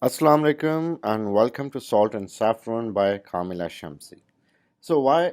Assalamu alaikum and welcome to Salt and Saffron by Kamila Shamsi. So why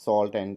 salt and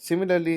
similarly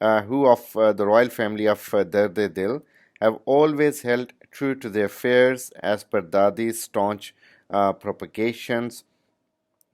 who of the royal family of Dard Dil have always held true to their fears as per Dadi's staunch propagations.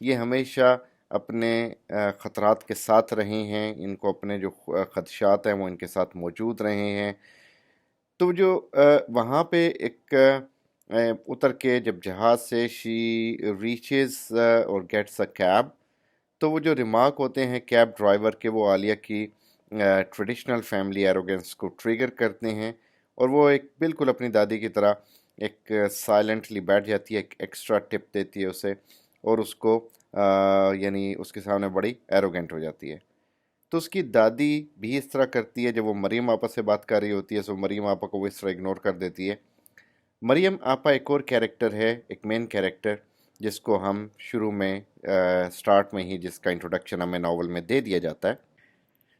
یہ ہمیشہ اپنے خطرات کے ساتھ رہے ہیں، ان کو اپنے جو خدشات ہیں وہ ان کے ساتھ موجود رہے ہیں. تو جو وہاں پہ ایک اتر کے جب جہاز سے شی ریچز اور گیٹس اے کیب، تو وہ جو ریمارک ہوتے ہیں کیب ڈرائیور کے، وہ عالیہ کی ٹریڈیشنل فیملی ایروگنس کو ٹریگر کرتے ہیں، اور وہ ایک بالکل اپنی دادی کی طرح ایک سائلنٹلی بیٹھ جاتی ہے، ایک ایکسٹرا ٹپ دیتی ہے اسے، اور اس کو یعنی اس کے سامنے بڑی ایروگنٹ ہو جاتی ہے. تو اس کی دادی بھی اس طرح کرتی ہے. جب وہ مریم آپا سے بات کر رہی ہوتی ہے تو مریم آپا کو وہ اس طرح اگنور کر دیتی ہے. مریم آپا ایک اور کیریکٹر ہے، ایک مین کیریکٹر، جس کو ہم شروع میں سٹارٹ میں ہی جس کا انٹروڈکشن ہمیں ناول میں دے دیا جاتا ہے.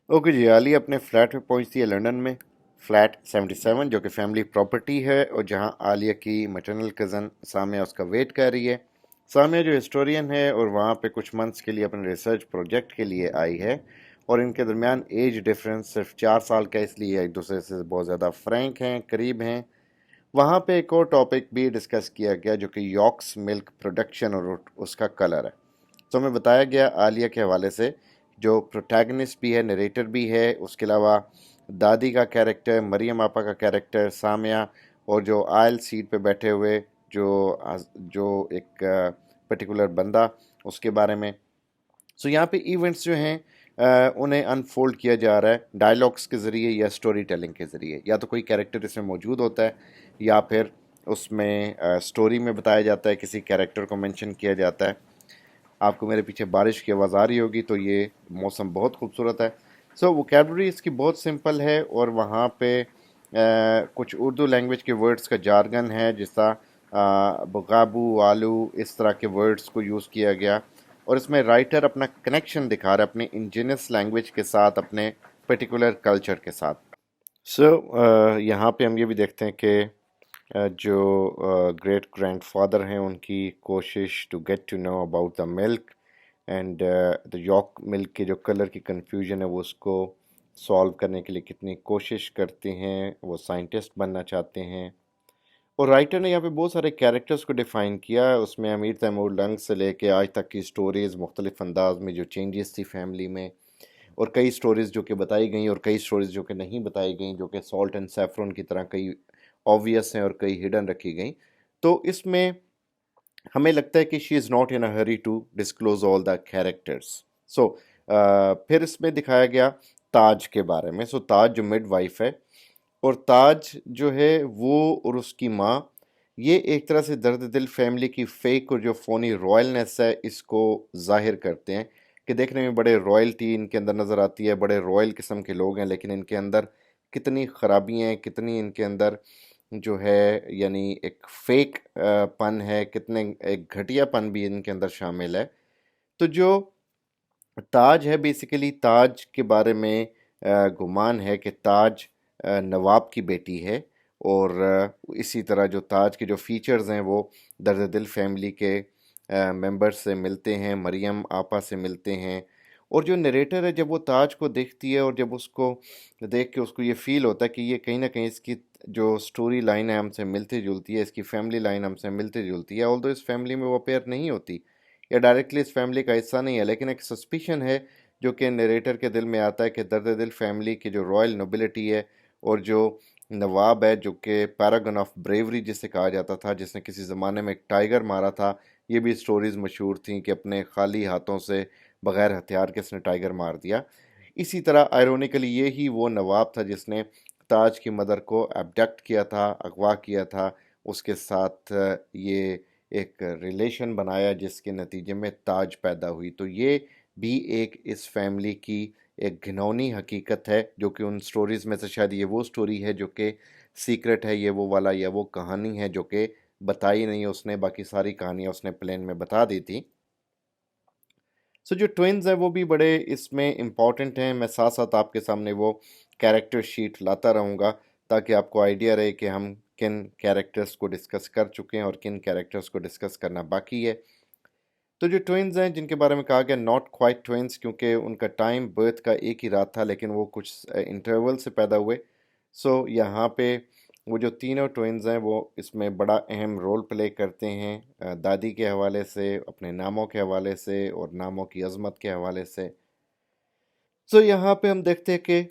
اوکے جی، عالیہ اپنے فلیٹ پہ پہنچتی ہے لنڈن میں، فلیٹ 77 جو کہ فیملی پراپرٹی ہے، اور جہاں عالیہ کی میٹرنل کزن سامیہ اس کا ویٹ کر رہی ہے. سامیہ جو ہسٹورین ہے اور وہاں پہ کچھ منتھس کے لیے اپنے ریسرچ پروجیکٹ کے لیے آئی ہے، اور ان کے درمیان ایج ڈیفرنس صرف 4 سال کا، اس لیے ایک دوسرے سے بہت زیادہ فرینک ہیں، قریب ہیں. وہاں پہ ایک اور ٹاپک بھی ڈسکس کیا گیا جو کہ یارکس ملک پروڈکشن اور اس کا کلر ہے. تو ہمیں بتایا گیا عالیہ کے حوالے سے جو پروٹیگنسٹ بھی ہے، نریٹر بھی ہے، اس کے علاوہ دادی کا کیریکٹر، مریم آپا کا کیریکٹر، سامیہ، اور جو آئل سیٹ پہ بیٹھے ہوئے جو ایک پرٹیکولر بندہ، اس کے بارے میں. سو یہاں پہ ایونٹس جو ہیں انہیں انفولڈ کیا جا رہا ہے ڈائلاگس کے ذریعے یا سٹوری ٹیلنگ کے ذریعے. یا تو کوئی کیریکٹر اس میں موجود ہوتا ہے، یا پھر اس میں سٹوری میں بتایا جاتا ہے، کسی کیریکٹر کو مینشن کیا جاتا ہے. آپ کو میرے پیچھے بارش کی آواز آ رہی ہوگی، تو یہ موسم بہت خوبصورت ہے. سو ووکیبلری اس کی بہت سمپل ہے، اور وہاں پہ کچھ اردو لینگویج کے ورڈز کا جارگن ہے، جس طرح بغابو، آلو، اس طرح کے ورڈز کو یوز کیا گیا. اور اس میں رائٹر اپنا کنیکشن دکھا رہا ہے اپنے انڈینس لینگویج کے ساتھ، اپنے پرٹیکولر کلچر کے ساتھ. سو یہاں پہ ہم یہ بھی دیکھتے ہیں کہ جو گریٹ گرینڈ فادر ہیں، ان کی کوشش to get to know about the milk and the York milk کے جو کلر کی کنفیوژن ہے، وہ اس کو سالو کرنے کے لیے کتنی کوشش کرتے ہیں. وہ سائنٹسٹ بننا چاہتے ہیں. اور رائٹر نے یہاں پہ بہت سارے کیریکٹرز کو ڈیفائن کیا. اس میں امیر تیمور لنگ سے لے کے آج تک کی سٹوریز، مختلف انداز میں جو چینجز تھی فیملی میں، اور کئی سٹوریز جو کہ بتائی گئیں اور کئی سٹوریز جو کہ نہیں بتائی گئیں، جو کہ سالٹ اینڈ سیفرون کی طرح کئی آبویس ہیں اور کئی ہڈن رکھی گئیں. تو اس میں ہمیں لگتا ہے کہ she is not in a hurry to disclose all the characters. So پھر اس میں دکھایا گیا تاج کے بارے میں. سو تاج جو مڈ وائف ہے، اور تاج جو ہے وہ اور اس کی ماں، یہ ایک طرح سے درد دل فیملی کی فیک اور جو فونی رائلنس ہے اس کو ظاہر کرتے ہیں، کہ دیکھنے میں بڑے رائلٹی ان کے اندر نظر آتی ہے، بڑے رائل قسم کے لوگ ہیں، لیکن ان کے اندر کتنی خرابیاں ہیں، کتنی ان کے اندر جو ہے یعنی ایک فیک پن ہے، کتنے ایک گھٹیا پن بھی ان کے اندر شامل ہے. تو جو تاج ہے، بیسیکلی تاج کے بارے میں گمان ہے کہ تاج نواب کی بیٹی ہے، اور اسی طرح جو تاج کے جو فیچرز ہیں وہ درد دل فیملی کے ممبرز سے ملتے ہیں، مریم آپا سے ملتے ہیں. اور جو نریٹر ہے، جب وہ تاج کو دیکھتی ہے اور جب اس کو دیکھ کے اس کو یہ فیل ہوتا ہے کہ یہ کہیں نہ کہیں اس کی جو سٹوری لائن ہے ہم سے ملتی جلتی ہے، اس کی فیملی لائن ہم سے ملتی جلتی ہے. آلدو اس فیملی میں وہ اپیئر نہیں ہوتی یا ڈائریکٹلی اس فیملی کا حصہ نہیں ہے، لیکن ایک سسپیشن ہے جو کہ نریٹر کے دل میں آتا ہے کہ درد دل فیملی کی جو رائل نوبلٹی ہے، اور جو نواب ہے جو کہ پیراگن آف بریوری جسے کہا جاتا تھا، جس نے کسی زمانے میں ایک ٹائیگر مارا تھا. یہ بھی سٹوریز مشہور تھیں کہ اپنے خالی ہاتھوں سے بغیر ہتھیار کے اس نے ٹائیگر مار دیا. اسی طرح آئرونیکلی یہی وہ نواب تھا جس نے تاج کی مدر کو ایبڈکٹ کیا تھا، اغوا کیا تھا، اس کے ساتھ یہ ایک ریلیشن بنایا جس کے نتیجے میں تاج پیدا ہوئی. تو یہ بھی ایک اس فیملی کی ایک گھنونی حقیقت ہے، جو کہ ان سٹوریز میں سے شاید یہ وہ سٹوری ہے جو کہ سیکرٹ ہے، یہ وہ والا یا وہ کہانی ہے جو کہ بتائی نہیں اس نے، باقی ساری کہانیاں اس نے پلین میں بتا دی تھی. سو جو ٹوینز ہیں وہ بھی بڑے اس میں امپورٹنٹ ہیں. میں ساتھ ساتھ آپ کے سامنے وہ کیریکٹر شیٹ لاتا رہوں گا تاکہ آپ کو آئیڈیا رہے کہ ہم کن کیریکٹرز کو ڈسکس کر چکے ہیں اور کن کیریکٹرز کو ڈسکس کرنا باقی ہے. تو جو ٹوینز ہیں جن کے بارے میں کہا گیا ناٹ کوائٹ ٹوینز، کیونکہ ان کا ٹائم برتھ کا ایک ہی رات تھا، لیکن وہ کچھ انٹرول سے پیدا ہوئے. سو یہاں پہ وہ جو تینوں ٹوئنز ہیں وہ اس میں بڑا اہم رول پلے کرتے ہیں، دادی کے حوالے سے، اپنے ناموں کے حوالے سے اور ناموں کی عظمت کے حوالے سے۔ سو یہاں پہ ہم دیکھتے ہیں کہ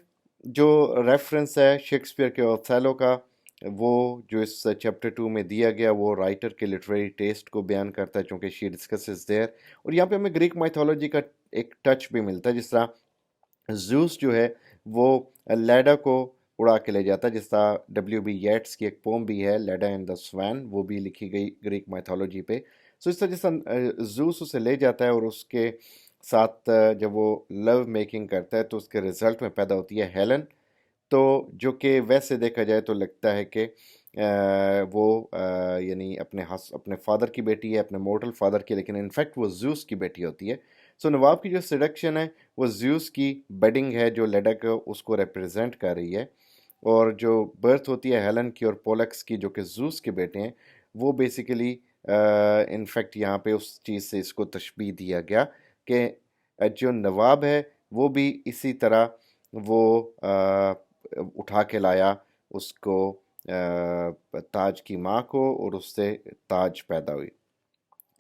جو ریفرنس ہے شیکسپیئر کے اوتھیلو کا، وہ جو اس چیپٹر 2 میں دیا گیا وہ رائٹر کے لٹریری ٹیسٹ کو بیان کرتا ہے، چونکہ شی ڈسکسز دیر۔ اور یہاں پہ ہمیں گریک مائتھولوجی کا ایک ٹچ بھی ملتا ہے، جس طرح زیوس جو ہے وہ لیڈا کو اڑا کے لے جاتا ہے، جس طرح ڈبلیو بی ییٹس کی ایک پوم بھی ہے لیڈا اینڈ دا سوین، وہ بھی لکھی گئی گریک مائتھولوجی پہ۔ سو اس طرح جس طرح زیوس اسے لے جاتا ہے اور اس کے ساتھ جب وہ لو میکنگ کرتا ہے تو اس کے رزلٹ میں پیدا ہوتی ہے ہیلن، تو جو کہ ویسے دیکھا جائے تو لگتا ہے کہ وہ یعنی اپنے فادر کی بیٹی ہے، اپنے مورٹل فادر کی، لیکن انفیکٹ وہ زیوس کی بیٹی ہوتی ہے۔ سو نواب کی جو سیڈکشن ہے وہ زیوس کی بیڈنگ ہے جو لیڈا کو اس کو ریپرزینٹ کر رہی ہے، اور جو برتھ ہوتی ہے ہیلن کی اور پولکس کی جو کہ زیوس کے بیٹے ہیں، وہ بیسیکلی انفیکٹ یہاں پہ اس چیز سے اس کو تشبیہ دیا گیا کہ جو نواب ہے وہ بھی اسی طرح وہ اٹھا کے لایا اس کو تاج کی ماں کو، اور اس سے تاج پیدا ہوئی۔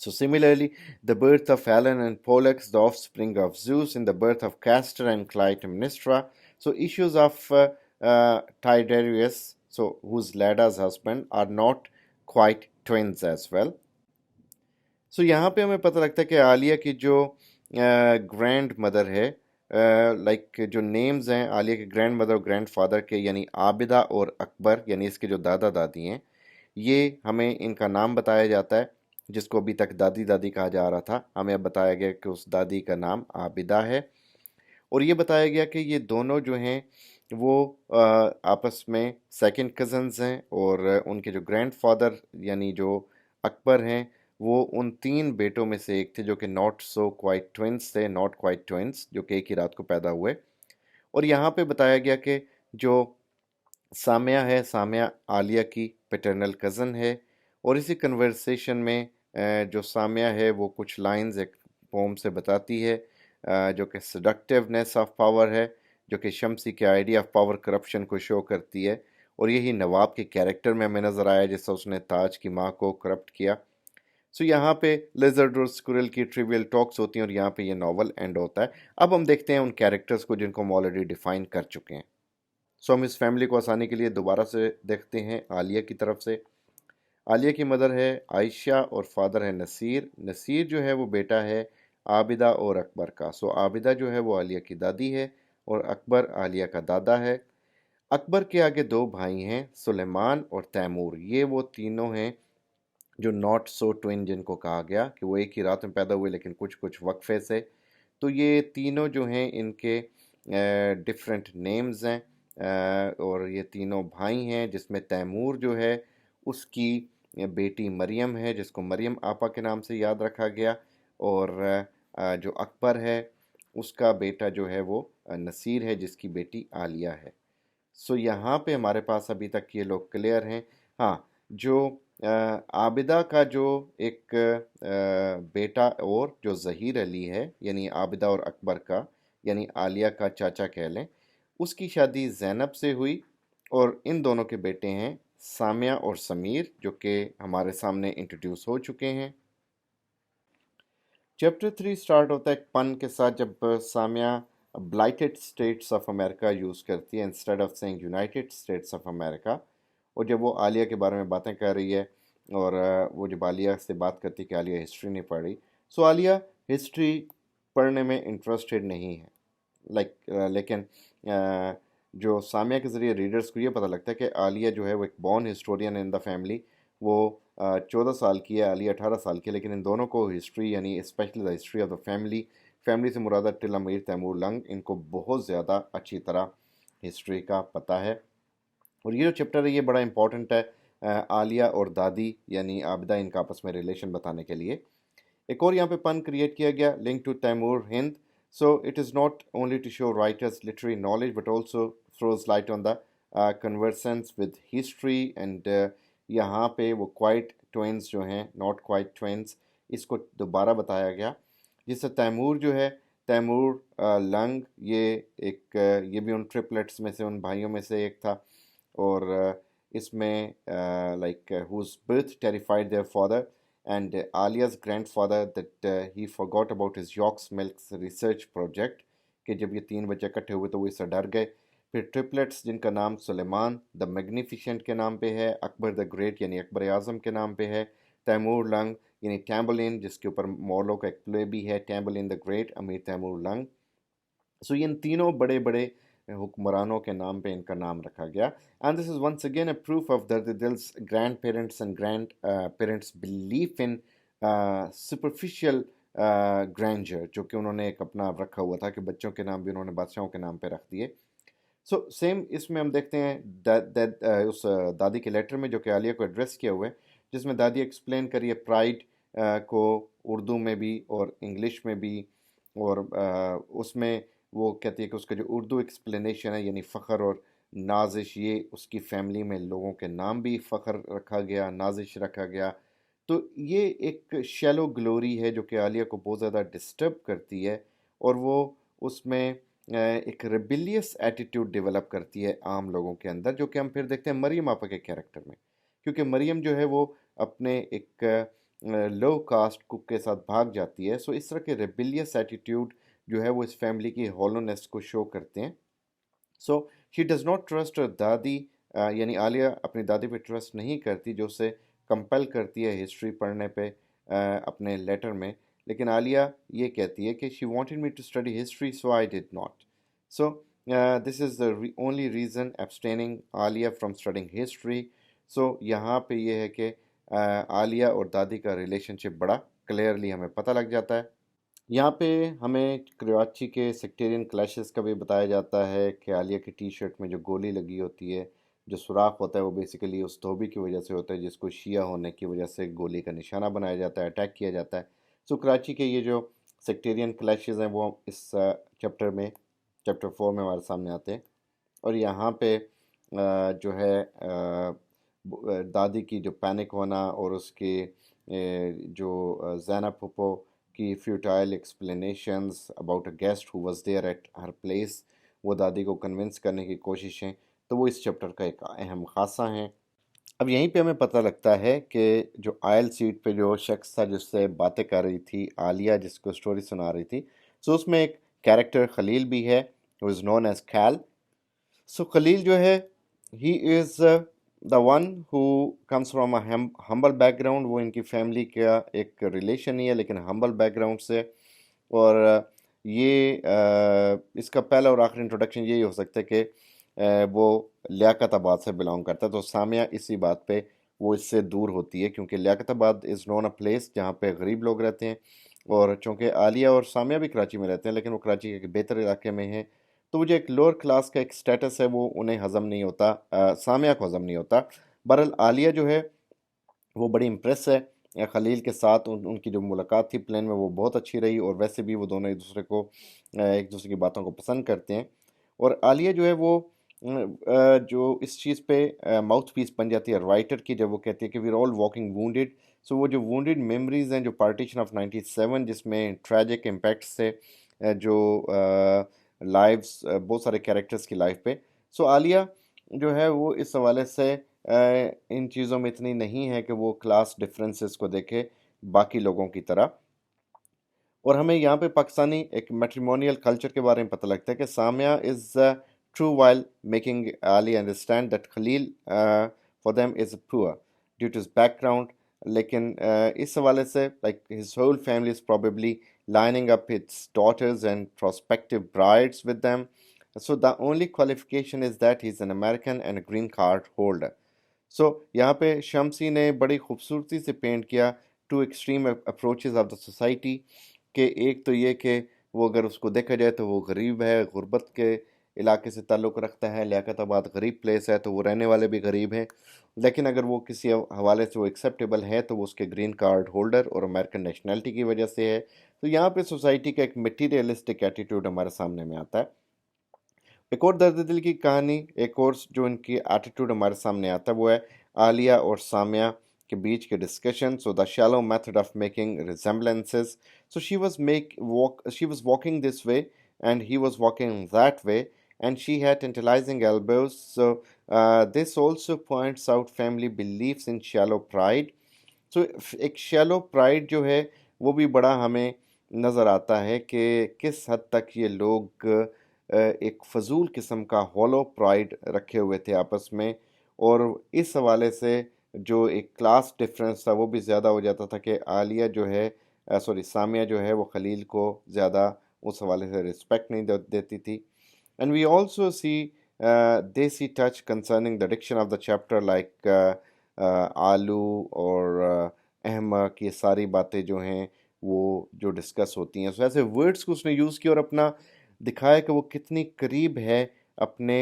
So similarly, the birth of Helen and Pollux, the offspring of Zeus, and the birth of Castor and Clytemnestra. So issues of Tiberius, so who's Leda's husband, are not quite twins as well. So یہاں پہ ہمیں پتہ لگتا ہے کہ عالیہ کی جو grand mother ہے، لائک جو نیمز ہیں عالیہ کے گرینڈ مدر اور گرینڈ فادر کے، یعنی عابدہ اور اکبر، یعنی اس کے جو دادا دادی ہیں، یہ ہمیں ان کا نام بتایا جاتا ہے، جس کو ابھی تک دادی دادی کہا جا رہا تھا، ہمیں اب بتایا گیا کہ اس دادی کا نام عابدہ ہے، اور یہ بتایا گیا کہ یہ دونوں جو ہیں وہ آپس میں سیکنڈ کزنز ہیں، اور ان کے جو گرینڈ فادر یعنی جو اکبر ہیں وہ ان تین بیٹوں میں سے ایک تھے جو کہ ناٹ سو کوائٹ ٹوئنس تھے، ناٹ کوائٹ ٹوئنس، جو کہ ایک ہی رات کو پیدا ہوئے۔ اور یہاں پہ بتایا گیا کہ جو سامیہ ہے، سامیہ عالیہ کی پیٹرنل کزن ہے، اور اسی کنورسیشن میں جو سامیہ ہے وہ کچھ لائنز ایک پوم سے بتاتی ہے جو کہ سیڈکٹیونیس آف پاور ہے، جو کہ شمسی کے آئیڈیا آف پاور کرپشن کو شو کرتی ہے، اور یہی نواب کے کیریکٹر میں ہمیں نظر آیا جس سے اس نے تاج کی ماں کو کرپٹ کیا۔ سو یہاں پہ لیزرڈ اور اسکورل کی ٹریویل ٹاکس ہوتی ہیں، اور یہاں پہ یہ ناول اینڈ ہوتا ہے۔ اب ہم دیکھتے ہیں ان کیریکٹرز کو جن کو ہم آلریڈی ڈیفائن کر چکے ہیں۔ سو ہم اس فیملی کو آسانی کے لیے دوبارہ سے دیکھتے ہیں عالیہ کی طرف سے۔ عالیہ کی مدر ہے عائشہ اور فادر ہے نصیر۔ نصیر جو ہے وہ بیٹا ہے عابدہ اور اکبر کا۔ سو عابدہ جو ہے وہ عالیہ کی دادی ہے اور اکبر عالیہ کا دادا ہے۔ اکبر کے آگے دو بھائی ہیں، سلیمان اور تیمور۔ یہ وہ تینوں ہیں جو ناٹ سو ٹوین جن کو کہا گیا کہ وہ ایک ہی رات میں پیدا ہوئے لیکن کچھ وقفے سے۔ تو یہ تینوں جو ہیں ان کے ڈفرینٹ نیمز ہیں، اور یہ تینوں بھائی ہیں، جس میں تیمور جو ہے اس کی بیٹی مریم ہے جس کو مریم آپا کے نام سے یاد رکھا گیا، اور جو اکبر ہے اس کا بیٹا جو ہے وہ نصیر ہے جس کی بیٹی عالیہ ہے۔ سو یہاں پہ ہمارے پاس ابھی تک یہ لوگ کلیئر ہیں۔ ہاں، جو عابدہ کا جو ایک بیٹا اور جو ظہیر علی ہے، یعنی عابدہ اور اکبر کا، یعنی عالیہ کا چاچا کہہ لیں، اس کی شادی زینب سے ہوئی، اور ان دونوں کے بیٹے ہیں سامیہ اور سمیر، جو کہ ہمارے سامنے انٹروڈیوس ہو چکے ہیں۔ چیپٹر 3 سٹارٹ ہوتا ہے ایک پن کے ساتھ، جب Samia blighted states of America use کرتی ہے instead of saying United States of America, اور جب وہ عالیہ کے بارے میں باتیں کر رہی ہے، اور وہ جب عالیہ سے بات کرتی ہے کہ عالیہ ہسٹری نہیں پڑھ رہی، سو عالیہ ہسٹری پڑھنے میں انٹرسٹڈ نہیں ہے، لیکن جو سامیہ کے ذریعے ریڈرز کو یہ پتہ لگتا ہے کہ عالیہ جو ہے وہ ایک born historian in the family, وہ 14 سال کی ہے، عالیہ 18 سال کی ہے، لیکن ان دونوں کو ہسٹری یعنی especially the history of the family سے مراد ٹل امیر تیمور لنگ، ان کو بہت زیادہ اچھی طرح ہسٹری کا پتہ ہے۔ اور یہ جو چیپٹر ہے یہ بڑا امپورٹنٹ ہے عالیہ اور دادی یعنی عابدہ ان کا آپس میں ریلیشن بتانے کے لیے۔ ایک اور یہاں پہ پن کریٹ کیا گیا، link to Taimur Hind. So it is not only to show writers' literary knowledge but also throws light on the conversance with history, and یہاں پہ وہ کوائٹ ٹوئنز جو ہیں، ناٹ کوائٹ ٹوئنز، اس کو دوبارہ بتایا گیا، جس سے تیمور جو ہے، تیمور لنگ، یہ بھی ان ٹرپلٹس میں سے، ان بھائیوں میں سے ایک تھا، اور اس میں like whose birth terrified their father and Alia's grandfather that he forgot about his York's Milk's research project کہ جب یہ تین بچے اکٹھے ہوئے تو وہ اس سے ڈر گئے. پھر ٹرپلٹس جن کا نام سلیمان دا میگنیفیشنٹ کے نام پہ ہے, اکبر دا گریٹ یعنی اکبر اعظم کے نام پہ ہے, تیمور لنگ یعنی ٹیمبلین جس کے اوپر مورلو کا ایک پلے بھی ہے, ٹیمبلین دا گریٹ, امیر تیمور لنگ. سو یہ ان تینوں بڑے بڑے حکمرانوں کے نام پہ ان کا نام رکھا گیا. And this is once again a proof of Dard Dil's grandparents and grandparents believe in superficial grandeur جو کہ انہوں نے ایک اپنا رکھا ہوا تھا کہ بچوں کے نام بھی انہوں نے بادشاہوں کے نام پہ رکھ دیے. سو سیم اس میں ہم دیکھتے ہیں اس دادی کے لیٹر میں جو کہ عالیہ کو ایڈریس کیا ہوا ہے, جس میں دادی ایکسپلین کری ہے پرائڈ کو اردو میں بھی اور انگلش میں بھی, اور اس میں وہ کہتی ہے کہ اس کا جو اردو ایکسپلینیشن ہے یعنی فخر اور نازش, یہ اس کی فیملی میں لوگوں کے نام بھی فخر رکھا گیا, نازش رکھا گیا. تو یہ ایک شیلو گلوری ہے جو کہ عالیہ کو بہت زیادہ ڈسٹرب کرتی ہے, اور وہ اس میں ایک ریبیلیس ایٹیٹیوڈ ڈیولپ کرتی ہے عام لوگوں کے اندر, جو کہ ہم پھر دیکھتے ہیں مریم آپا کے کیریکٹر میں, کیونکہ مریم جو ہے وہ اپنے ایک لو کاسٹ کک کے ساتھ بھاگ جاتی ہے. سو اس طرح کے ریبیلیس ایٹیٹیوڈ جو ہے وہ اس فیملی کی ہولونیس کو شو کرتے ہیں. سو شی ڈز ناٹ ٹرسٹ دادی, یعنی عالیہ اپنی دادی پہ ٹرسٹ نہیں کرتی جو اسے کمپل کرتی ہے ہسٹری پڑھنے پہ اپنے لیٹر میں. لیکن عالیہ یہ کہتی ہے کہ she wanted me to study history so I did not. So this is the only reason abstaining Aliya from studying history. So یہاں پہ یہ ہے کہ عالیہ اور دادی کا ریلیشن شپ بڑا کلیئرلی ہمیں پتہ لگ جاتا ہے. یہاں پہ ہمیں کراچی کے سیکٹیرین کلیشز کا بھی بتایا جاتا ہے کہ عالیہ کی ٹی شرٹ میں جو گولی لگی ہوتی ہے, جو سوراخ ہوتا ہے وہ بیسیکلی اس دھوبی کی وجہ سے ہوتا ہے جس کو شیعہ ہونے کی وجہ سے گولی کا نشانہ بنایا جاتا ہے, اٹیک کیا جاتا ہے. سو کراچی کے یہ جو سیکٹیرین کلیشز ہیں وہ اس چیپٹر 4 میں ہمارے سامنے آتے ہیں. اور یہاں پہ جو ہے دادی کی جو پینک ہونا اور اس کی جو زینب پھپھو کی futile explanations about a guest who was there at her place, وہ دادی کو کنونس کرنے کی کوششیں, تو وہ اس چیپٹر کا ایک اہم خاصہ ہیں. اب یہیں پہ ہمیں پتہ لگتا ہے کہ جو آئل سیٹ پہ جو شخص تھا جس سے باتیں کر رہی تھی عالیہ, جس کو سٹوری سنا رہی تھی, سو اس میں ایک کیریکٹر خلیل بھی ہے, who is known as Khal. سو خلیل جو ہے he is the one who comes from a humble background. وہ ان کی فیملی کا ایک ریلیشن ہی ہے لیکن ہمبل بیک گراؤنڈ سے, اور یہ اس کا پہلا اور آخری انٹروڈکشن یہی ہو سکتا ہے کہ وہ لیاقت آباد سے بلانگ کرتا ہے. تو سامیہ اسی بات پہ وہ اس سے دور ہوتی ہے کیونکہ لیاقت آباد از نون اے پلیس جہاں پہ غریب لوگ رہتے ہیں, اور چونکہ عالیہ اور سامیہ بھی کراچی میں رہتے ہیں لیکن وہ کراچی کے ایک بہتر علاقے میں ہیں, تو وہ جو ایک لوور کلاس کا ایک سٹیٹس ہے وہ انہیں ہضم نہیں ہوتا, سامیہ کو ہضم نہیں ہوتا. بہرحال عالیہ جو ہے وہ بڑی امپریس ہے خلیل کے ساتھ, ان کی جو ملاقات تھی پلین میں وہ بہت اچھی رہی, اور ویسے بھی وہ دونوں ایک دوسرے کی باتوں کو پسند کرتے ہیں. اور عالیہ جو ہے وہ جو اس چیز پہ ماؤتھ پیس بن جاتی ہے رائٹر کی, جب وہ کہتی ہے کہ we are all walking wounded. So وہ جو وونڈیڈ میموریز ہیں جو پارٹیشن آف 97 جس میں ٹریجک امپیکٹس سے جو لائفز بہت سارے کیریکٹرز کی لائف پہ, سو عالیہ جو ہے وہ اس حوالے سے ان چیزوں میں اتنی نہیں ہے کہ وہ کلاس ڈفرینسز کو دیکھے باقی لوگوں کی طرح. اور ہمیں یہاں پہ پاکستانی ایک میٹریمونیل کلچر کے بارے میں پتہ لگتا ہے کہ Samia is true while making Ali understand that Khalil for them is poor due to his background. لیکن اس حوالے سے like his whole family is probably lining up its daughters and prospective brides with them. So the only qualification is that he's an American and a green card holder. So یہاں پہ شمسی نے بڑی خوبصورتی سے پینٹ کیا to extreme approaches of the society, کہ ایک تو یہ کہ وہ اگر اس کو دیکھا جائے تو وہ غریب ہے, غربت کے علاقے سے تعلق رکھتا ہے, لیاقت آباد غریب پلیس ہے تو وہ رہنے والے بھی غریب ہیں, لیکن اگر وہ کسی حوالے سے وہ ایکسیپٹیبل ہے تو وہ اس کے گرین کارڈ ہولڈر اور امریکن نیشنلٹی کی وجہ سے ہے. تو یہاں پہ سوسائٹی کا ایک میٹیریلسٹک ایٹیٹیوڈ ہمارے سامنے میں آتا ہے. ایک اور درد دل کی کہانی, ایک اور جو ان کی ایٹیٹیوڈ ہمارے سامنے آتا ہے وہ ہے عالیہ اور سامیہ کے بیچ کے discussion. So the shallow method of making resemblances. So she was walking this way and he was walking that way, and she had tantalizing elbows. So this also points out family beliefs in shallow pride. So ایک shallow pride جو ہے وہ بھی بڑا ہمیں نظر آتا ہے کہ کس حد تک یہ لوگ ایک فضول قسم کا ہولو پرائڈ رکھے ہوئے تھے آپس میں، اور اس حوالے سے جو ایک کلاس ڈفرینس تھا وہ بھی زیادہ ہو جاتا تھا کہ عالیہ جو ہے سامیہ جو ہے وہ خلیل کو زیادہ اس حوالے سے رسپیکٹ نہیں دیتی تھی. اینڈ وی آلسو سی دیسی touch concerning the diction of the chapter like آلو اور احمق، یہ ساری باتیں جو ہیں وہ جو ڈسکس ہوتی ہیں. سو ایسے ورڈس کو اس نے یوز کیا اور اپنا دکھایا کہ وہ کتنی قریب ہے اپنے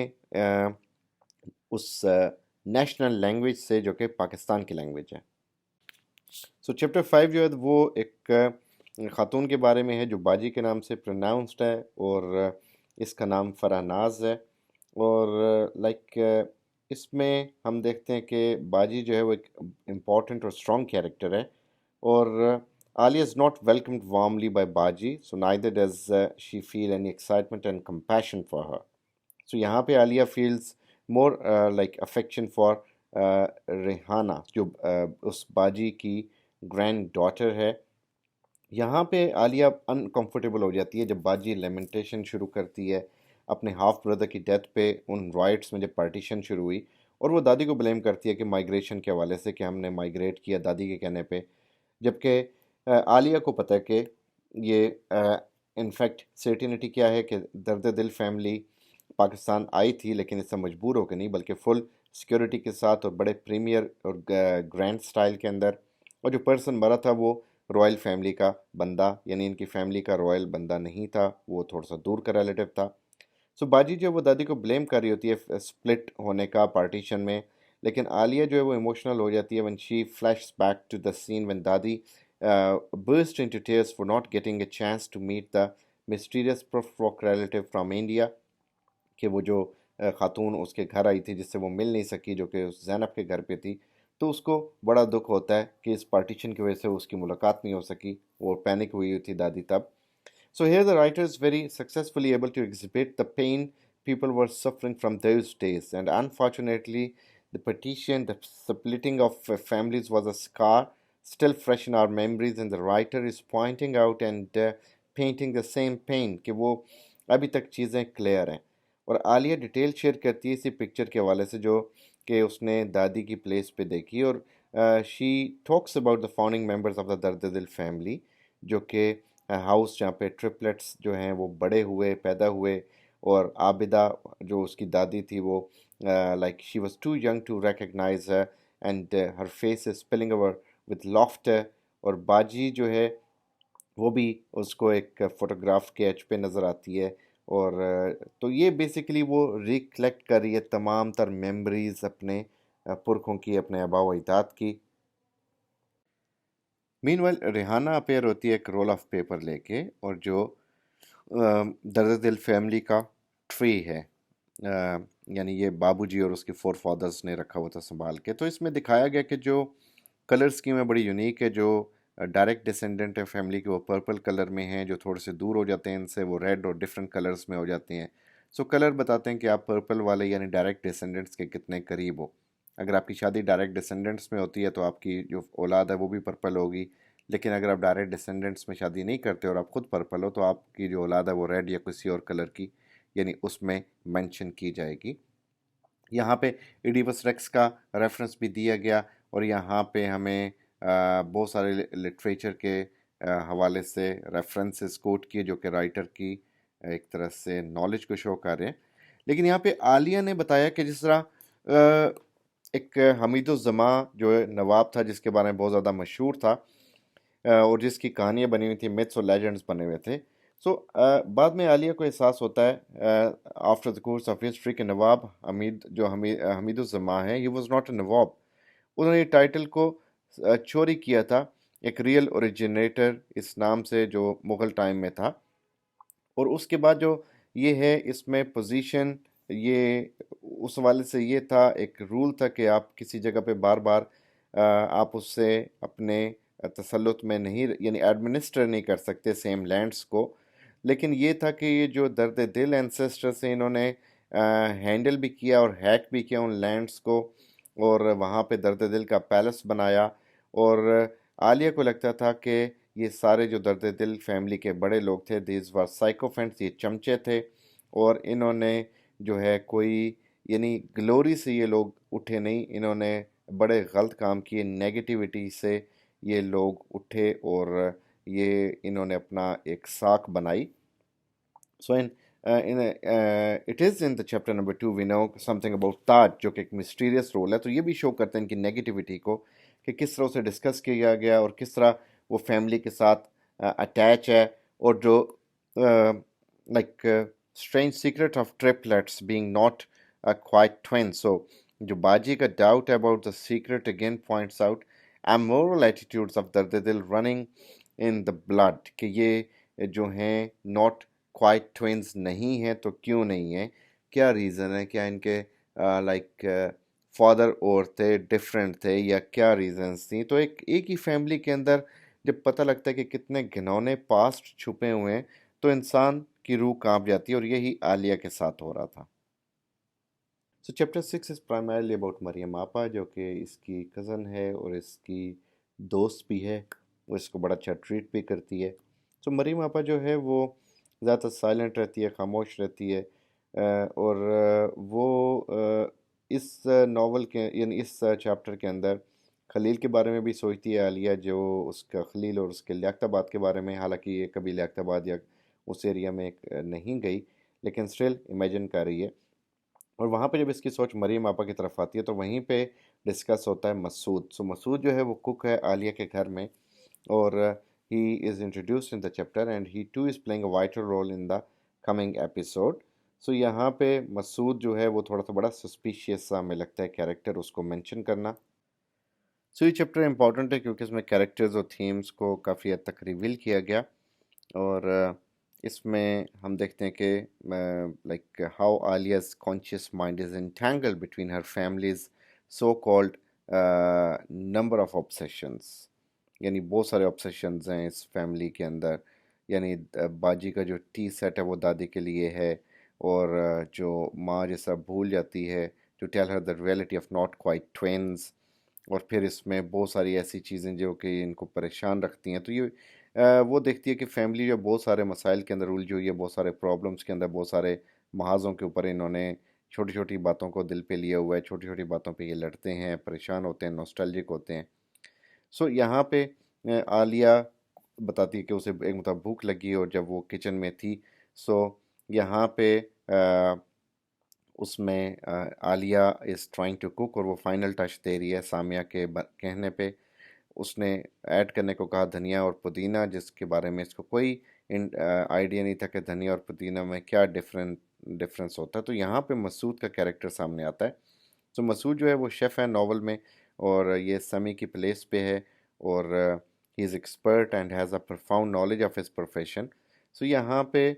اس نیشنل لینگویج سے جو کہ پاکستان کی لینگویج ہے. سو چیپٹر 5 جو ہے وہ ایک خاتون کے بارے میں ہے جو باجی کے نام سے پروناؤنسڈ ہے، اور اس کا نام فرح ناز ہے. اور لائک اس میں ہم دیکھتے ہیں کہ باجی جو ہے وہ ایک امپورٹنٹ اور اسٹرانگ کیریکٹر ہے، اور Aliya is not welcomed warmly by Baji, so neither does she feel any excitement and compassion for her. So یہاں پہ Aliya feels more like affection for Rehana جو اس باجی کی گرینڈ ڈاٹر ہے. یہاں پہ عالیہ انکمفرٹیبل ہو جاتی ہے جب باجی لیمنٹیشن شروع کرتی ہے اپنے ہاف بردر کی ڈیتھ پہ ان رائٹس میں جب پارٹیشن شروع ہوئی، اور وہ دادی کو بلیم کرتی ہے کہ مائگریشن کے حوالے سے کہ ہم نے مائگریٹ کیا دادی کے کہنے پہ، جبکہ عالیہ کو پتہ ہے کہ یہ انفیکٹ سرٹینٹی کیا ہے کہ درد دل فیملی پاکستان آئی تھی، لیکن اس سے مجبور ہو کے نہیں بلکہ فل سیکیورٹی کے ساتھ اور بڑے پریمیئر اور گرینڈ سٹائل کے اندر. اور جو پرسن مرا تھا وہ رائل فیملی کا بندہ، یعنی ان کی فیملی کا رائل بندہ نہیں تھا، وہ تھوڑا سا دور کا ریلیٹو تھا. سو باجی جو وہ دادی کو بلیم کر رہی ہوتی ہے سپلٹ ہونے کا پارٹیشن میں، لیکن عالیہ جو ہے وہ ایموشنل ہو جاتی ہے when she flashes back to the scene when دادی burst into tears for not getting a chance to meet the mysterious folk relative from India، کہ وہ جو خاتون اس کے گھر آئی تھی جس سے وہ مل نہیں سکی، جو کہ زینب کے گھر پہ تھی، تو اس کو بڑا دکھ ہوتا ہے کہ اس پارٹیشن کی وجہ سے اس کی ملاقات نہیں ہو سکی، وہ پینک ہوئی تھی دادی تب. So here the writer is very successfully able to exhibit the pain people were suffering from those days, and unfortunately the partition, the splitting of families was a scar still fresh in our memories, and the writer is pointing out and painting the same pain کہ وہ ابھی تک چیزیں clear ہیں. اور عالیہ detail share کرتی ہے اسی پکچر کے حوالے سے جو کہ اس نے دادی کی پلیس پہ دیکھی، اور she talks about the founding members of the Dard Dil family, جو کہ ہاؤس جہاں پہ ٹرپلٹس جو ہیں وہ بڑے ہوئے پیدا ہوئے، اور عابدہ جو اس کی دادی تھی وہ like she was too young to recognise her and her face as spilling over with laughter. اور باجی جو ہے وہ بھی اس کو ایک فوٹوگراف کے ایج پہ نظر آتی ہے، اور تو یہ بیسیکلی وہ ریکلیکٹ کر رہی ہے تمام تر میموریز اپنے پرکھوں کی، اپنے آباء و اجداد کی. مین ویل ریحانہ اپیئر ہوتی ہے ایک رول آف پیپر لے کے، اور جو درد دل فیملی کا ٹری ہے، یعنی یہ بابو جی اور اس کے 4 فادرز نے رکھا ہوا تھا سنبھال کے. تو اس میں دکھایا گیا کہ جو کلر اسکیم ہے بڑی یونیک ہے. جو ڈائریکٹ ڈسینڈنٹ ہے فیملی کے وہ پرپل کلر میں ہیں، جو تھوڑے سے دور ہو جاتے ہیں ان سے وہ ریڈ اور ڈفرینٹ کلرز میں ہو جاتے ہیں. سو کلر بتاتے ہیں کہ آپ پرپل والے یعنی ڈائریکٹ ڈسینڈنٹس کے کتنے قریب ہو. اگر آپ کی شادی ڈائریکٹ ڈسینڈنٹس میں ہوتی ہے تو آپ کی جو اولاد ہے وہ بھی پرپل ہوگی، لیکن اگر آپ ڈائریکٹ ڈسینڈنٹس میں شادی نہیں کرتے اور آپ خود پرپل ہو تو آپ کی جو اولاد ہے وہ ریڈ یا کسی اور کلر کی یعنی اس میں مینشن کی جائے گی. یہاں پہ ایڈیپس ریکس کا ریفرنس بھی دیا گیا، اور یہاں پہ ہمیں بہت سارے لٹریچر کے حوالے سے ریفرنسز کوٹ کیے جو کہ رائٹر کی ایک طرح سے نالج کو شو کر رہے ہیں. لیکن یہاں پہ عالیہ نے بتایا کہ جس طرح ایک حمید الزماں جو نواب تھا جس کے بارے میں بہت زیادہ مشہور تھا اور جس کی کہانیاں بنی ہوئی تھیں، میتھس اور لیجنڈز بنے ہوئے تھے. سو بعد میں عالیہ کو احساس ہوتا ہے after the course of history کہ نواب حمید الزماں ہے، ہی واز ناٹ اے نواب. انہوں نے یہ ٹائٹل کو چوری کیا تھا ایک ریئل اوریجنیٹر اس نام سے جو مغل ٹائم میں تھا. اور اس کے بعد جو یہ ہے اس میں پوزیشن یہ اس حوالے سے یہ تھا، ایک رول تھا کہ آپ کسی جگہ پہ بار بار آپ اس سے اپنے تسلط میں نہیں یعنی ایڈمنسٹر نہیں کر سکتے سیم لینڈز کو. لیکن یہ تھا کہ یہ جو درد دل اینسسٹر سے انہوں نے ہینڈل بھی کیا اور ہیک بھی کیا ان لینڈز کو، اور وہاں پہ درد دل کا پیلس بنایا، اور عالیہ کو لگتا تھا کہ یہ سارے جو درد دل فیملی کے بڑے لوگ تھے، دیز وار سائیکوفینٹس، یہ چمچے تھے، اور انہوں نے جو ہے کوئی یعنی گلوری سے یہ لوگ اٹھے نہیں، انہوں نے بڑے غلط کام کیے، نیگیٹیوٹی سے یہ لوگ اٹھے، اور یہ انہوں نے اپنا ایک ساکھ بنائی. So it is in the chapter number 2 we know something about تاج جو کہ ایک مسٹیریس رول ہے. تو یہ بھی شو کرتے ہیں ان کی نیگیٹیوٹی کو کہ کس طرح اسے ڈسکس کیا گیا اور کس طرح وہ فیملی کے ساتھ اٹیچ ہے، اور جو like strange secret of triplets being not quite twin. So جو باجی کا doubt about the secret again points out immoral attitudes of Dard Dil running in the blood, کہ یہ جو ہیں ناٹ کوائٹ ٹوینز نہیں ہیں. تو کیوں نہیں ہیں؟ کیا ریزن ہے؟ کیا ان کے لائک فادر اور تھے، ڈفرینٹ تھے، یا کیا ریزنز تھیں؟ تو ایک ہی فیملی کے اندر جب پتہ لگتا ہے کہ کتنے گھنونے پاسٹ چھپے ہوئے ہیں تو انسان کی روح کانپ جاتی ہے، اور یہی عالیہ کے ساتھ ہو رہا تھا. سو چیپٹر 6 از پرائمرلی اباؤٹ مریم آپا، جو کہ اس کی کزن ہے اور اس کی دوست بھی ہے، وہ اس کو بڑا اچھا ٹریٹ بھی کرتی ہے. سو مریم آپا جو ہے وہ زیادہ سائلنٹ رہتی ہے، خاموش رہتی ہے، اور وہ اس ناول کے یعنی اس چیپٹر کے اندر خلیل کے بارے میں بھی سوچتی ہے عالیہ، جو اس کا خلیل اور اس کے لیاقت آباد کے بارے میں، حالانکہ یہ کبھی لیاقت آباد یا اس ایریا میں نہیں گئی، لیکن اسٹل امیجن کر رہی ہے. اور وہاں پہ جب اس کی سوچ مریم آپا کی طرف آتی ہے تو وہیں پہ ڈسکس ہوتا ہے مسعود. سو مسعود جو ہے وہ کک ہے عالیہ کے گھر میں، اور he is introduced in the chapter and he too is playing a vital role in the coming episode. سو یہاں پہ مسعود جو ہے وہ تھوڑا سا بڑا سسپیشیس سا ہمیں لگتا ہے کیریکٹر، اس کو مینشن کرنا. سو یہ چیپٹر امپورٹنٹ ہے کیونکہ اس میں کیریکٹرز اور تھیمز کو کافی حد تک ریویل کیا گیا، اور اس میں ہم دیکھتے ہیں کہ like how Aliya's conscious mind is entangled between her family's so called number of obsessions. یعنی بہت سارے obsessions ہیں اس فیملی کے اندر. یعنی باجی کا جو ٹی سیٹ ہے وہ دادی کے لیے ہے، اور جو ماں جس طرح بھول جاتی ہے to tell her the reality of not quite twins. اور پھر اس میں بہت ساری ایسی چیزیں جو کہ ان کو پریشان رکھتی ہیں. تو یہ وہ دیکھتی ہے کہ فیملی جو بہت سارے مسائل کے اندر الجھی ہوئی ہے، بہت سارے پرابلمس کے اندر، بہت سارے محاذوں کے اوپر انہوں نے چھوٹی چھوٹی باتوں کو دل پہ لیا ہوا ہے، چھوٹی چھوٹی باتوں پہ یہ لڑتے ہیں، پریشان ہوتے ہیں، نوسٹلجک ہوتے ہیں. سو یہاں پہ عالیہ بتاتی ہے کہ اسے ایک مرتبہ بھوک لگی اور جب وہ کچن میں تھی. سو یہاں پہ اس میں عالیہ از ٹرائنگ ٹو کوک، اور وہ فائنل ٹچ دے رہی ہے سامیہ کے کہنے پہ. اس نے ایڈ کرنے کو کہا دھنیا اور پودینہ، جس کے بارے میں اس کو کوئی آئیڈیا نہیں تھا کہ دھنیا اور پودینہ میں کیا ڈفرینس ہوتا ہے. تو یہاں پہ مسعود کا کیریکٹر سامنے آتا ہے. تو مسعود جو ہے وہ شیف ہے ناول میں، اور یہ سمی کی پلیس پہ ہے، اور he is expert and has a profound knowledge of his profession. So یہاں پہ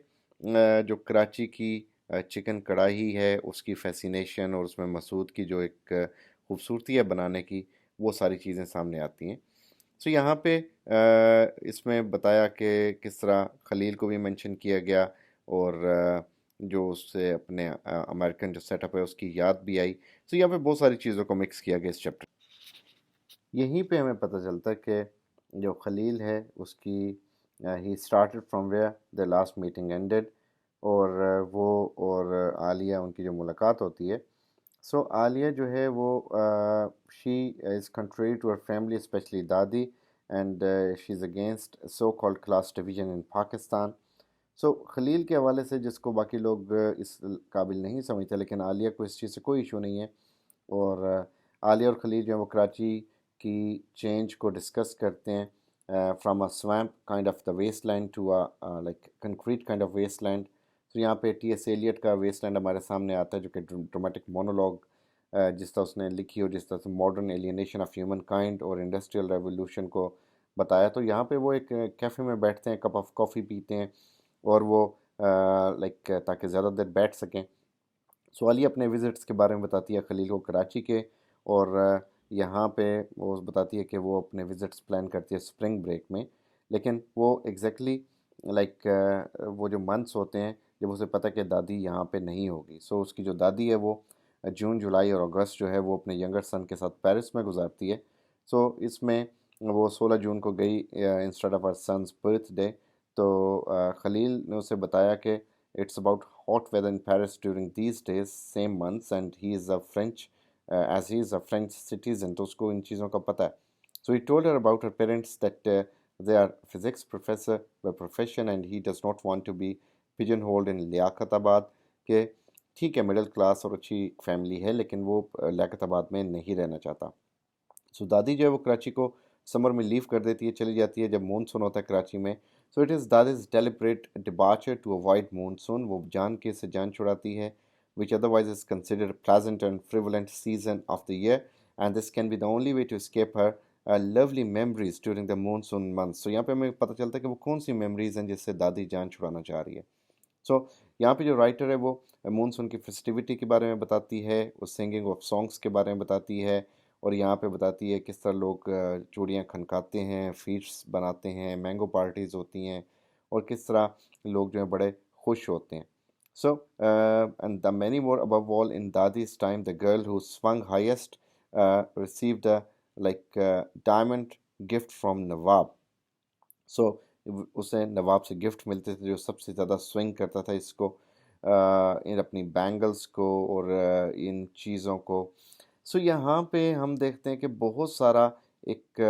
جو کراچی کی چکن کڑاہی ہے اس کی فیسینیشن، اور اس میں مسعود کی جو ایک خوبصورتی ہے بنانے کی، وہ ساری چیزیں سامنے آتی ہیں. سو یہاں پہ اس میں بتایا کہ کس طرح خلیل کو بھی منشن کیا گیا، اور جو اس سے اپنے امریکن جو سیٹ اپ ہے اس کی یاد بھی آئی. سو یہاں پہ بہت ساری چیزوں کو مکس کیا گیا اس چیپٹر. یہیں پہ ہمیں پتہ چلتا ہے کہ جو خلیل ہے اس کی he started from where the last meeting ended, اور وہ اور عالیہ ان کی جو ملاقات ہوتی ہے. سو عالیہ جو ہے وہ she is contrary to her family especially دادی، and she is against so called class division in Pakistan. So Khalil کے حوالے سے، جس کو باقی لوگ اس قابل نہیں سمجھتے، لیکن عالیہ کو اس چیز سے کوئی ایشو نہیں ہے. اور عالیہ اور خلیل جو ہے وہ کراچی کی چینج کو ڈسکس کرتے ہیں from a swamp kind of the waste land to like concrete kind of waste land. تو یہاں پہ ٹی ایس ایلیٹ کا ویسٹ لینڈ ہمارے سامنے آتا ہے، جو کہ ڈرامیٹک مونولوگ جس طرح اس نے لکھی اور جس طرح سے modern alienation of human kind اور انڈسٹریل ریولوشن کو بتایا. تو یہاں پہ وہ ایک کیفے میں بیٹھتے ہیں، کپ آف کافی پیتے ہیں، اور وہ لائک تاکہ زیادہ دیر بیٹھ سکیں. سو عالیہ اپنے وزٹس کے بارے میں بتاتی ہے خلیل کو کراچی کے، اور یہاں پہ وہ بتاتی ہے کہ وہ اپنے وزٹس پلان کرتی ہے اسپرنگ بریک میں، لیکن وہ ایگزیکٹلی لائک وہ جو منتھس ہوتے ہیں جب اسے پتہ کہ دادی یہاں پہ نہیں ہوگی. سو اس کی جو دادی ہے وہ جون جولائی اور اگست جو ہے وہ اپنے ینگر سن کے ساتھ پیرس میں گزارتی ہے. سو اس میں وہ 16 جون کو گئی instead of her sons birthday. تو خلیل نے اسے بتایا کہ it's about hot weather in Paris during these days same months and he is a French as he is a French citizen. تو اس کو ان چیزوں کا پتہ ہے. So he told her about her parents that they are physics professor by profession and he does not want to be pigeonholed in لیاقت آباد. کہ ٹھیک ہے مڈل کلاس اور اچھی فیملی ہے لیکن وہ لیاقت آباد میں نہیں رہنا چاہتا. سو دادی جو ہے وہ کراچی کو سمر میں لیو کر دیتی ہے, چلی جاتی ہے جب مونسون ہوتا ہے کراچی میں. سو اٹ از دادیز deliberate departure to avoid monsoon. وہ جان کے سے جان چھڑاتی ہے which otherwise is considered pleasant and frivolent season of the year and this can be the only way to escape her lovely memories during the monsoon months. So یہاں پہ ہمیں پتہ چلتا ہے کہ وہ کون سی میموریز ہیں جس سے دادی جان چھڑانا چاہ رہی ہے. سو یہاں پہ جو رائٹر ہے وہ مونسون کی فیسٹیوٹی کے بارے میں بتاتی ہے, وہ سنگنگ آف سانگس کے بارے میں بتاتی ہے, اور یہاں پہ بتاتی ہے کس طرح لوگ چوڑیاں کھنکاتے ہیں, فیسٹس بناتے ہیں, مینگو پارٹیز ہوتی ہیں, اور کس طرح لوگ جو ہیں بڑے خوش ہوتے ہیں. So, and the many more above all in Dadi's time, the girl who swung highest received a diamond gift from Nawab. So, اسے نواب سے گفٹ ملتے تھے جو سب سے زیادہ سوئنگ کرتا تھا اس کو, ان اپنی بینگلز کو اور ان چیزوں کو. سو یہاں پہ ہم دیکھتے ہیں کہ بہت سارا ایک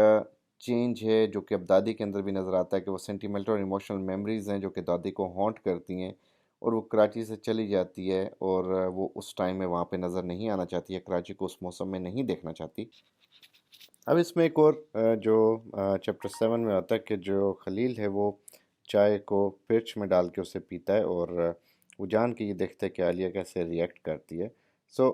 چینج ہے جو کہ اب دادی کے اندر بھی نظر آتا ہے کہ وہ سینٹیمنٹل اور ایموشنل میموریز ہیں جو کہ دادی کو ہانٹ کرتی ہیں, اور وہ کراچی سے چلی جاتی ہے اور وہ اس ٹائم میں وہاں پہ نظر نہیں آنا چاہتی ہے, کراچی کو اس موسم میں نہیں دیکھنا چاہتی. اب اس میں ایک اور جو چیپٹر 7 میں آتا ہے کہ جو خلیل ہے وہ چائے کو پرچ میں ڈال کے اسے پیتا ہے, اور وہ جان کے یہ دیکھتا ہے کہ عالیہ کیسے ریئیکٹ کرتی ہے. سو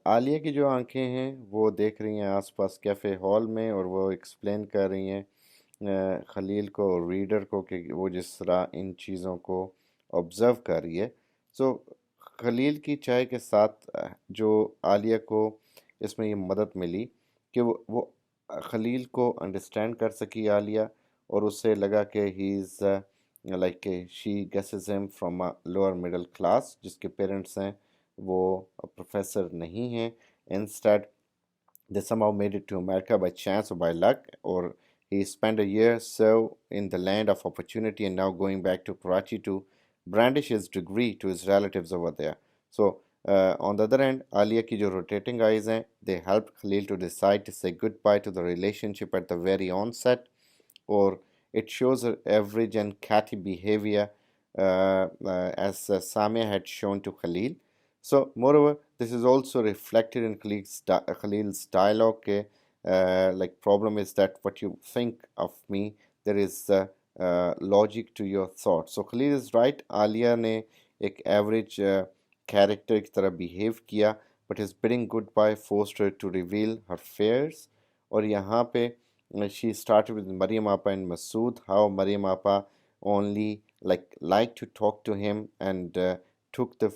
عالیہ کی جو آنکھیں ہیں وہ دیکھ رہی ہیں آس پاس کیفے ہال میں, اور وہ ایکسپلین کر رہی ہیں خلیل کو اور ریڈر کو کہ وہ جس طرح ان چیزوں کو آبزرو کر رہی ہے. سو خلیل کی چائے کے ساتھ جو عالیہ کو اس میں یہ مدد ملی کہ وہ خلیل کو انڈرسٹینڈ کر سکی عالیہ, اور اسے لگا کہ ہی از لائک شی گیسز ہم فرام لوور مڈل کلاس, جس کے پیرنٹس ہیں وہ پروفیسر نہیں ہیں. Instead they somehow made it to America by chance or by luck, or he spent a year so in the land of opportunity and now going back to Karachi to brandish his degree to his relatives over there. So on the other hand, Alia ki jo rotating eyes hain, they helped Khalil to decide to say goodbye to the relationship at the very onset, or it shows her average and catty behavior as Samia had shown to Khalil. So moreover, this is also reflected in Khalil's dialogue. Like problem is that what you think of me, there is logic to your thoughts. So Khalil is right. Alia نے ایک average character کی طرح behave کیا, but his bidding goodbye forced her to reveal her fears. اور یہاں پہ she started with Mariam Appa and Masood, how Mariam Appa only liked to talk to him and took the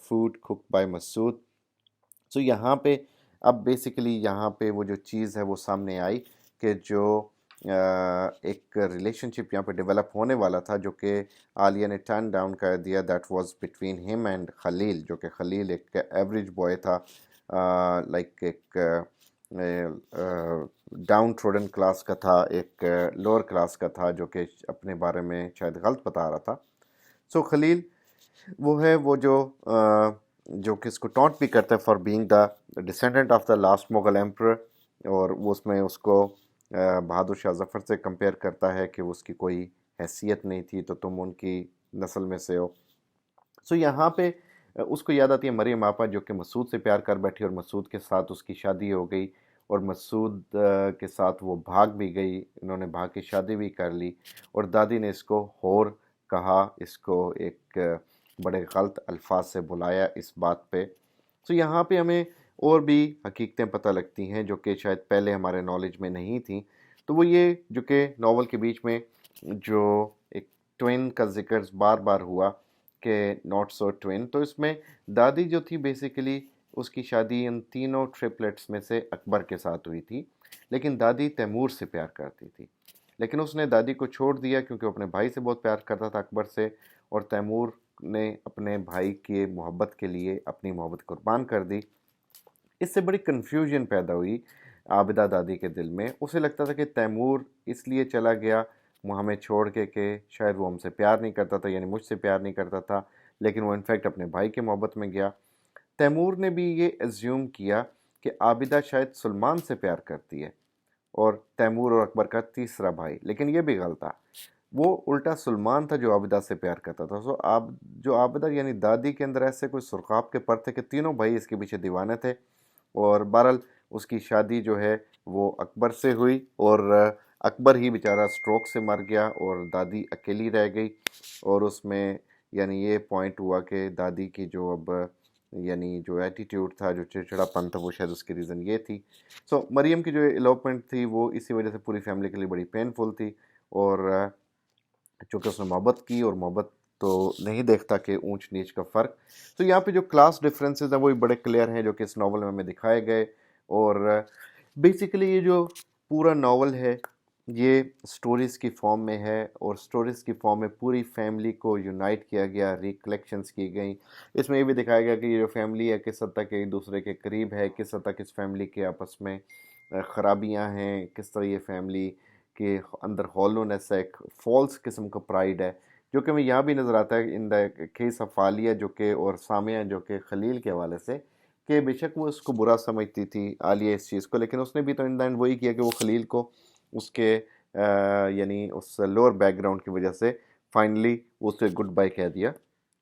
food cooked by Masood. So یہاں پہ اب basically یہاں پہ وہ جو چیز ہے وہ سامنے آئی کہ جو ایک ریلیشن شپ یہاں پہ ڈیولپ ہونے والا تھا جو کہ عالیہ نے ٹرن ڈاؤن کر دیا, دیٹ واز بٹوین ہم اینڈ خلیل, جو کہ خلیل ایک ایوریج بوائے تھا, لائک ایک ڈاؤن ٹروڈن کلاس کا تھا, ایک لوور کلاس کا تھا, جو کہ اپنے بارے میں شاید غلط بتا رہا تھا. سو خلیل وہ ہے وہ جو کہ اس کو ٹونٹ بھی کرتا ہے for being the descendant of the last Mughal emperor, اور وہ اس میں اس کو بہادر شاہ ظفر سے کمپیئر کرتا ہے کہ اس کی کوئی حیثیت نہیں تھی تو تم ان کی نسل میں سے ہو. سو یہاں پہ اس کو یاد آتی ہے مریم آپا جو کہ مسعود سے پیار کر بیٹھی, اور مسعود کے ساتھ اس کی شادی ہو گئی, اور مسعود کے ساتھ وہ بھاگ بھی گئی, انہوں نے بھاگ کے شادی بھی کر لی, اور دادی نے اس کو ہور کہا, اس کو ایک بڑے غلط الفاظ سے بلایا اس بات پہ. سو یہاں پہ ہمیں اور بھی حقیقتیں پتہ لگتی ہیں جو کہ شاید پہلے ہمارے نالج میں نہیں تھیں. تو وہ یہ جو کہ ناول کے بیچ میں جو ایک ٹوین کا ذکر بار بار ہوا کہ ناٹ سو ٹوین, تو اس میں دادی جو تھی بیسیکلی اس کی شادی ان تینوں ٹرپلٹس میں سے اکبر کے ساتھ ہوئی تھی, لیکن دادی تیمور سے پیار کرتی تھی. لیکن اس نے دادی کو چھوڑ دیا کیونکہ وہ اپنے بھائی سے بہت پیار کرتا تھا اکبر سے، اور تیمور نے اپنے بھائی کے محبت کے لیے اپنی محبت قربان کر دی۔ اس سے بڑی کنفیوژن پیدا ہوئی عابدہ دادی کے دل میں۔ اسے لگتا تھا کہ تیمور اس لیے چلا گیا ہمیں چھوڑ کے کہ شاید وہ ہم سے پیار نہیں کرتا تھا، یعنی مجھ سے پیار نہیں کرتا تھا، لیکن وہ انفیکٹ اپنے بھائی کے محبت میں گیا۔ تیمور نے بھی یہ ایزیوم کیا کہ عابدہ شاید سلمان سے پیار کرتی ہے، اور تیمور اور اکبر کا تیسرا بھائی، لیکن یہ بھی غلط تھا، وہ الٹا سلمان تھا جو عابدہ سے پیار کرتا تھا۔ جو عابدہ یعنی دادی کے اندر ایسے کوئی سرخاب کے پر تھے کہ تینوں بھائی اس کے پیچھے دیوانے تھے، اور بہرحال اس کی شادی جو ہے وہ اکبر سے ہوئی، اور اکبر ہی بیچارہ سٹروک سے مر گیا اور دادی اکیلی رہ گئی۔ اور اس میں یعنی یہ پوائنٹ ہوا کہ دادی کی جو اب یعنی جو ایٹیٹیوڈ تھا، جو چڑچڑا پن تھا، وہ شاید اس کی ریزن یہ تھی۔ مریم کی جو الوپمنٹ تھی وہ اسی وجہ سے پوری فیملی کے لیے بڑی پینفل تھی، اور چونکہ اس نے محبت کی، اور محبت تو نہیں دیکھتا کہ اونچ نیچ کا فرق۔ تو یہاں پہ جو کلاس ڈفرینسز ہیں وہ بھی بڑے کلیئر ہیں جو کہ اس ناول میں ہمیں دکھائے گئے، اور بیسیکلی یہ جو پورا ناول ہے یہ سٹوریز کی فارم میں ہے، اور سٹوریز کی فارم میں پوری فیملی کو یونائٹ کیا گیا، ریکلیکشنز کی گئیں۔ اس میں یہ بھی دکھایا گیا کہ یہ جو فیملی ہے کس حد تک ایک دوسرے کے قریب ہے، کس حد تک اس فیملی کے آپس میں خرابیاں ہیں، کس طرح یہ فیملی کے اندر ہالونیس ہے، ایک فالس قسم کا پرائیڈ ہے، جو کہ ہمیں یہاں بھی نظر آتا ہے ان دا کیس آف عالیہ جو کہ اور سامیہ جو کہ خلیل کے حوالے سے، کہ بے شک وہ اس کو برا سمجھتی تھی عالیہ اس چیز کو، لیکن اس نے بھی تو ان دا اینڈ وہی کیا کہ وہ خلیل کو اس کے یعنی اس لوور بیک گراؤنڈ کی وجہ سے فائنلی اسے گڈ بائی کہہ دیا۔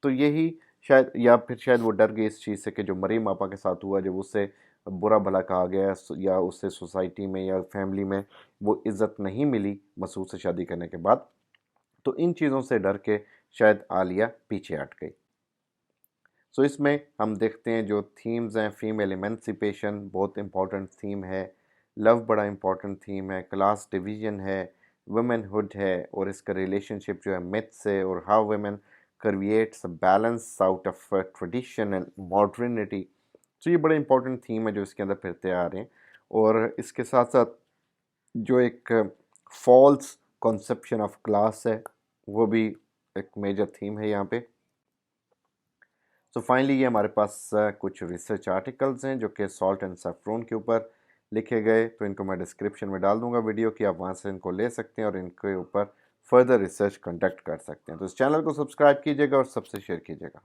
تو یہی شاید، یا پھر شاید وہ ڈر گئی اس چیز سے کہ جو مریم آپا کے ساتھ ہوا، جب اسے برا بھلا کہا گیا یا اسے سوسائٹی میں یا فیملی میں وہ عزت نہیں ملی مسعود سے شادی کرنے کے بعد، تو ان چیزوں سے ڈر کے شاید عالیہ پیچھے ہٹ گئی۔ اس میں ہم دیکھتے ہیں جو تھیمز ہیں، فیمیل ایمنسیپیشن بہت امپورٹنٹ تھیم ہے، لو بڑا امپورٹنٹ تھیم ہے، کلاس ڈویژن ہے، ویمن ہوڈ ہے، اور اس کا ریلیشن شپ جو ہے میتھ سے، اور how women creates balance out of tradition and modernity. یہ بڑے امپورٹنٹ تھیم ہے جو اس کے اندر پھرتے آ رہے ہیں، اور اس کے ساتھ ساتھ جو ایک فالس کنسیپشن آف کلاس ہے وہ بھی ایک میجر تھیم ہے یہاں پہ۔ فائنلی یہ ہمارے پاس کچھ ریسرچ آرٹیکلز ہیں جو کہ سالٹ اینڈ سیفرون کے اوپر لکھے گئے، تو ان کو میں ڈسکرپشن میں ڈال دوں گا ویڈیو کی، آپ وہاں سے ان کو لے سکتے ہیں اور ان کے اوپر فردر ریسرچ کنڈکٹ کر سکتے ہیں۔ تو اس چینل کو سبسکرائب کیجیے گا اور سب سے شیئر کیجیے گا۔